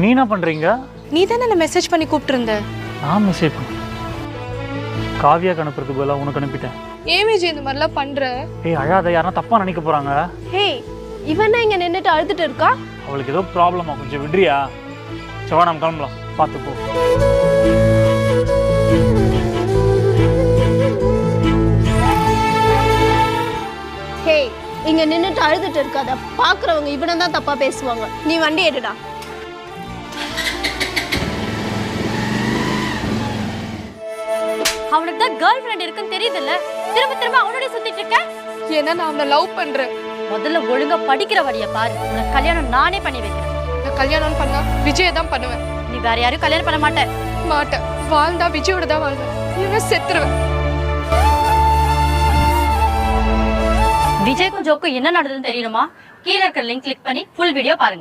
நீ என்ன பண்றீங்க? நீ தானே மெசேஜ் பண்ணி கூப்பிட்டுருந்த. நான் மெசேஜ் பண்ண காவியாக்கு அனுப்புறதுக்கு பதிலாக உனக்கு அனுப்பிட்டேன். ஏன் விஜய் இந்த மாதிரிலாம் பண்ற? ஏய் அழாத, யாரா தப்பா நினைக்க போறாங்க. ஹே, இவன் இங்க நின்னுட்டு அழுதுட்டு இருக்கா? அவளுக்கு ஏதோ ப்ராப்ளமா, கொஞ்சம் விடுறியா? சவா நம்ம கிளம்பலாம், பார்த்து போ. ஹே, இங்க நின்னுட்டு அழுதுட்டு இருக்காத. பாக்குறவங்க இவனை தான் தப்பா பேசுவாங்க. நீ வண்டி எடுடா. அவனுக்கு தான் கேர்ள் ஃப்ரெண்ட் இருக்குன்னு தெரியுதுல்ல, திரும்ப திரும்ப அவனோட சுத்திட்டு இருக்க. ஏன்னா நான் அவனை லவ் பண்றேன். முதல்ல ஒழுங்கா படிக்கிற வழிய பாரு. உனக்கு கல்யாணம் நானே பண்ணி வைக்கிறேன். நான் கல்யாணம் பண்ணா விஜயை தான் பண்ணுவேன். நீ வேற யாரும் கல்யாணம் பண்ண மாட்டேன். மாட்டேன். வாழ்ந்தா விஜயோட தான் வாழ்வேன். இல்லைன்னா செத்துருவேன். விஜய்க்கும் ஜோக்கும் என்ன நடந்ததுன்னு தெரியணுமா? கீழே இருக்க லிங்க் கிளிக் பண்ணி ஃபுல் வீடியோ பாருங்க.